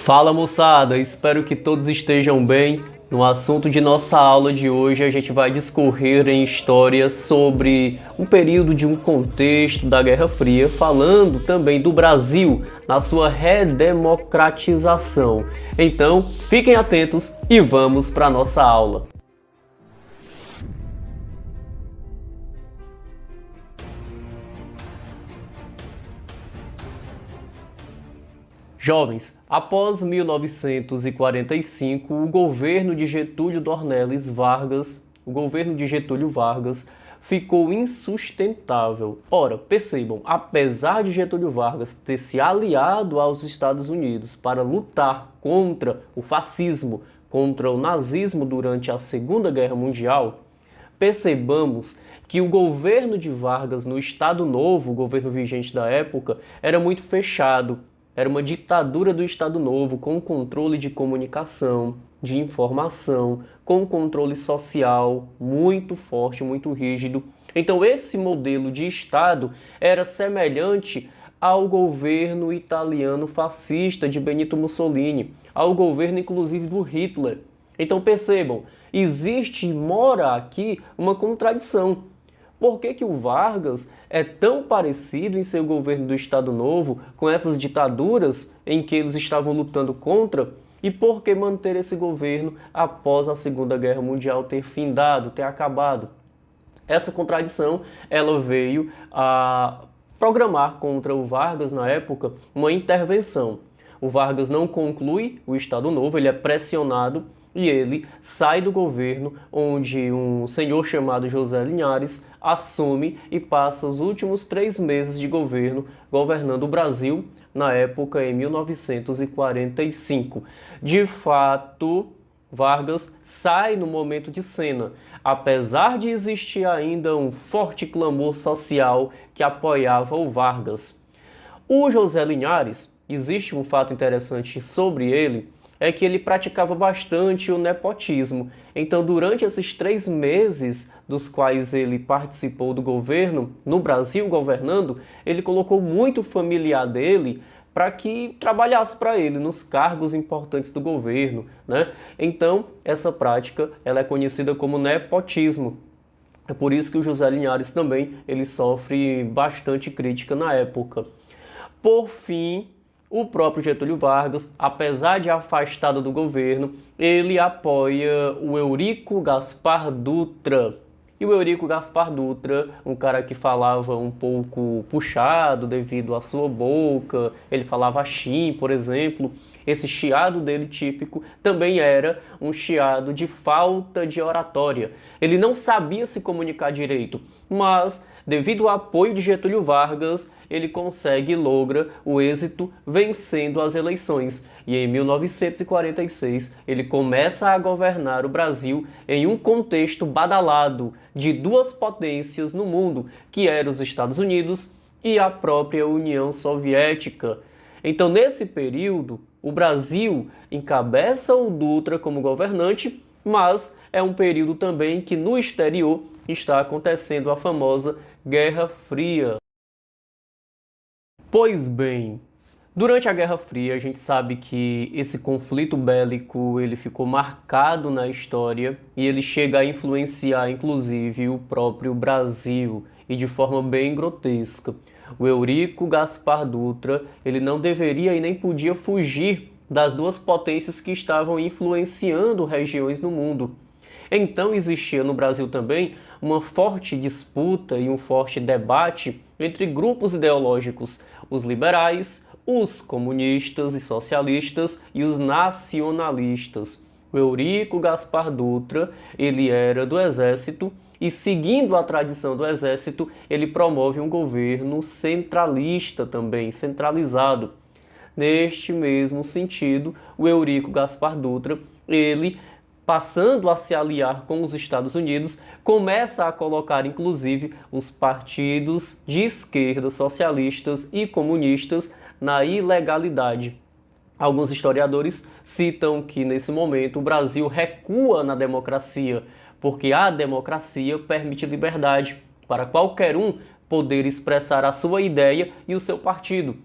Fala moçada, espero que todos estejam bem. No assunto de nossa aula de hoje, a gente vai discorrer em história sobre um período de um contexto da Guerra Fria, falando também do Brasil na sua redemocratização. Então, fiquem atentos e vamos para a nossa aula. Jovens, após 1945, o governo de Getúlio Vargas ficou insustentável. Ora, percebam, apesar de Getúlio Vargas ter se aliado aos Estados Unidos para lutar contra o fascismo, contra o nazismo durante a Segunda Guerra Mundial, percebamos que o governo de Vargas no Estado Novo, o governo vigente da época, era muito fechado. Era uma ditadura do Estado Novo, com controle de comunicação, de informação, com controle social muito forte, muito rígido. Então esse modelo de Estado era semelhante ao governo italiano fascista de Benito Mussolini, ao governo inclusive do Hitler. Então percebam, mora aqui uma contradição. Por que o Vargas é tão parecido em seu governo do Estado Novo com essas ditaduras em que eles estavam lutando contra? E por que manter esse governo após a Segunda Guerra Mundial ter findado, ter acabado? Essa contradição ela veio a programar contra o Vargas, na época, uma intervenção. O Vargas não conclui o Estado Novo, ele é pressionado e ele sai do governo, onde um senhor chamado José Linhares assume e passa os últimos 3 meses de governo governando o Brasil, na época em 1945. De fato, Vargas sai no momento de cena, apesar de existir ainda um forte clamor social que apoiava o Vargas. O José Linhares, existe um fato interessante sobre ele, é que ele praticava bastante o nepotismo. Então, durante esses 3 meses dos quais ele participou do governo, no Brasil governando, ele colocou muito familiar dele para que trabalhasse para ele nos cargos importantes do governo, né? Então, essa prática ela é conhecida como nepotismo. É por isso que o José Linhares também ele sofre bastante crítica na época. Por fim, o próprio Getúlio Vargas, apesar de afastado do governo, ele apoia o Eurico Gaspar Dutra. E o Eurico Gaspar Dutra, um cara que falava um pouco puxado devido à sua boca, ele falava achim, por exemplo. Esse chiado dele típico também era um chiado de falta de oratória. Ele não sabia se comunicar direito, mas devido ao apoio de Getúlio Vargas, ele consegue e logra o êxito vencendo as eleições. E em 1946, ele começa a governar o Brasil em um contexto badalado de 2 potências no mundo, que eram os Estados Unidos e a própria União Soviética. Então, nesse período, o Brasil encabeça o Dutra como governante, mas é um período também que no exterior está acontecendo a famosa Guerra Fria. Pois bem, durante a Guerra Fria a gente sabe que esse conflito bélico ele ficou marcado na história e ele chega a influenciar inclusive o próprio Brasil e de forma bem grotesca. O Eurico Gaspar Dutra ele não deveria e nem podia fugir das 2 potências que estavam influenciando regiões no mundo. Então existia no Brasil também uma forte disputa e um forte debate entre grupos ideológicos, os liberais, os comunistas e socialistas e os nacionalistas. O Eurico Gaspar Dutra, ele era do Exército e, seguindo a tradição do Exército, ele promove um governo centralista também, centralizado. Neste mesmo sentido, o Eurico Gaspar Dutra, ele, passando a se aliar com os Estados Unidos, começa a colocar inclusive os partidos de esquerda, socialistas e comunistas, na ilegalidade. Alguns historiadores citam que nesse momento o Brasil recua na democracia, porque a democracia permite liberdade para qualquer um poder expressar a sua ideia e o seu partido.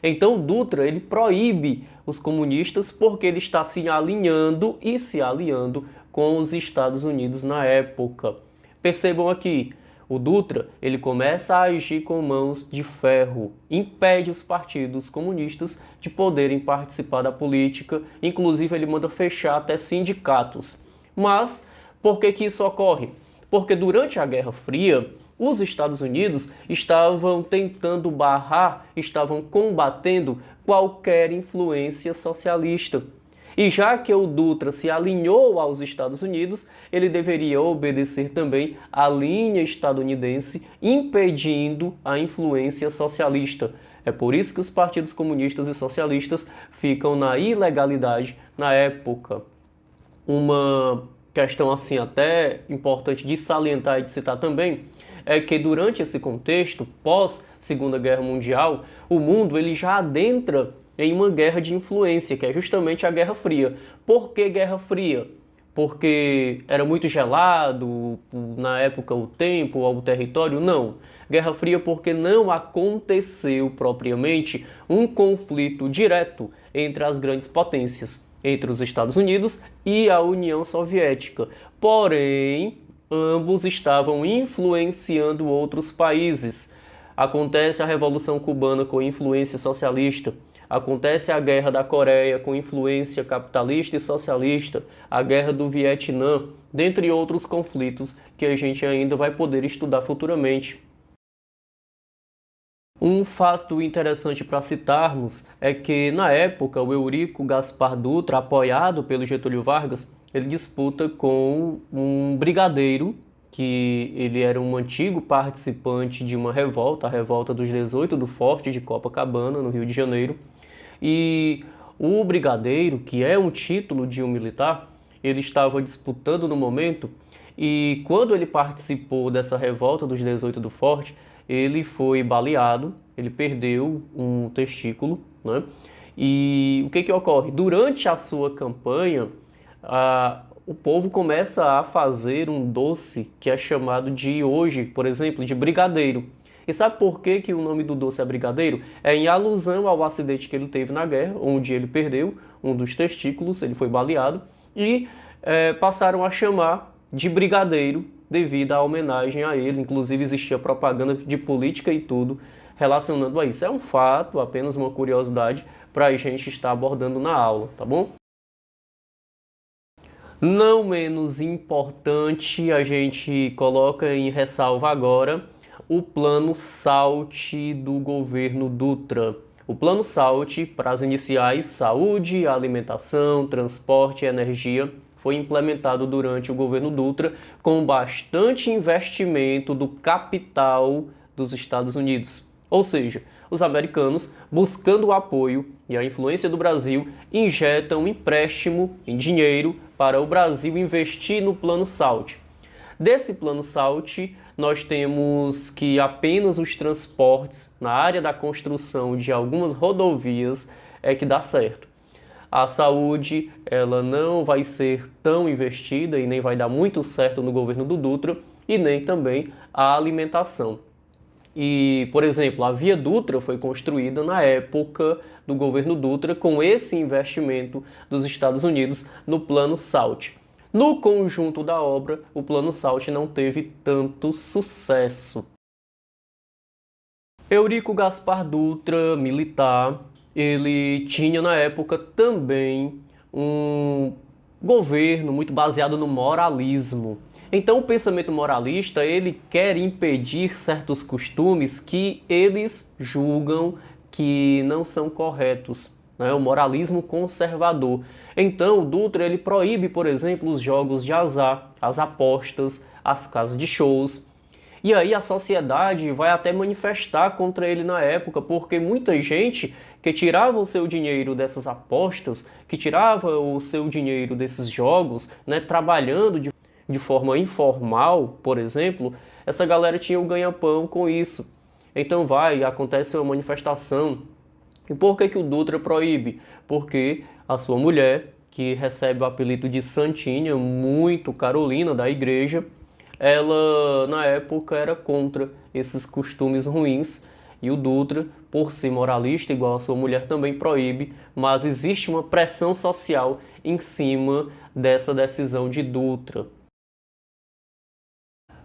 Então Dutra ele proíbe os comunistas porque ele está se alinhando e se aliando com os Estados Unidos na época. Percebam aqui, o Dutra ele começa a agir com mãos de ferro, impede os partidos comunistas de poderem participar da política, inclusive ele manda fechar até sindicatos. Mas por que isso ocorre? Porque durante a Guerra Fria, os Estados Unidos estavam tentando barrar, estavam combatendo qualquer influência socialista. E já que o Dutra se alinhou aos Estados Unidos, ele deveria obedecer também à linha estadunidense, impedindo a influência socialista. É por isso que os partidos comunistas e socialistas ficam na ilegalidade na época. Uma questão assim até importante de salientar e de citar também é que durante esse contexto pós Segunda Guerra Mundial, o mundo ele já adentra em uma guerra de influência, que é justamente a Guerra Fria. Por que Guerra Fria? Porque era muito gelado na época o tempo ou o território? Não. Guerra Fria porque não aconteceu propriamente um conflito direto entre as grandes potências, entre os Estados Unidos e a União Soviética. Porém, ambos estavam influenciando outros países. Acontece a Revolução Cubana com influência socialista. Acontece a Guerra da Coreia com influência capitalista e socialista, a Guerra do Vietnã, dentre outros conflitos que a gente ainda vai poder estudar futuramente. Um fato interessante para citarmos é que, na época, o Eurico Gaspar Dutra, apoiado pelo Getúlio Vargas, ele disputa com um brigadeiro, que ele era um antigo participante de uma revolta, a Revolta dos 18 do Forte de Copacabana, no Rio de Janeiro. E o brigadeiro, que é um título de um militar, ele estava disputando no momento e quando ele participou dessa revolta dos 18 do Forte, ele foi baleado, ele perdeu um testículo, né? E o que ocorre? Durante a sua campanha, o povo começa a fazer um doce que é chamado de hoje, por exemplo, de brigadeiro. E sabe por que o nome do doce é brigadeiro? É em alusão ao acidente que ele teve na guerra, onde ele perdeu um dos testículos, ele foi baleado, e passaram a chamar de brigadeiro devido à homenagem a ele. Inclusive existia propaganda de política e tudo relacionando a isso. É um fato, apenas uma curiosidade para a gente estar abordando na aula, tá bom? Não menos importante, a gente coloca em ressalva agora o Plano SALT do governo Dutra. O Plano SALT, para as iniciais Saúde, Alimentação, Transporte e Energia, foi implementado durante o governo Dutra com bastante investimento do capital dos Estados Unidos. Ou seja, os americanos, buscando o apoio e a influência do Brasil, injetam um empréstimo em dinheiro para o Brasil investir no Plano SALT. Desse Plano SALT, nós temos que apenas os transportes na área da construção de algumas rodovias é que dá certo. A saúde, ela não vai ser tão investida e nem vai dar muito certo no governo do Dutra, e nem também a alimentação. E, por exemplo, a Via Dutra foi construída na época do governo Dutra com esse investimento dos Estados Unidos no Plano SALT. No conjunto da obra, o Plano SALT não teve tanto sucesso. Eurico Gaspar Dutra, militar, ele tinha na época também um governo muito baseado no moralismo. Então o pensamento moralista, ele quer impedir certos costumes que eles julgam que não são corretos. O moralismo conservador. Então o Dutra ele proíbe, por exemplo, os jogos de azar, as apostas, as casas de shows. E aí a sociedade vai até manifestar contra ele na época, porque muita gente que tirava o seu dinheiro dessas apostas, que tirava o seu dinheiro desses jogos, trabalhando de forma informal, por exemplo, essa galera tinha o ganha-pão com isso. Então acontece uma manifestação. E por que o Dutra proíbe? Porque a sua mulher, que recebe o apelido de Santinha, muito Carolina da igreja, ela na época era contra esses costumes ruins E o Dutra, por ser moralista igual a sua mulher, também proíbe, mas existe uma pressão social em cima dessa decisão de Dutra.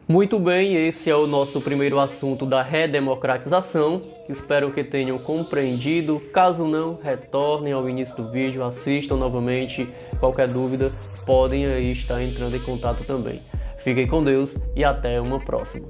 Muito bem, esse é o nosso primeiro assunto da redemocratização. Espero que tenham compreendido. Caso não, retornem ao início do vídeo, assistam novamente. Qualquer dúvida, podem aí estar entrando em contato também. Fiquem com Deus e até uma próxima.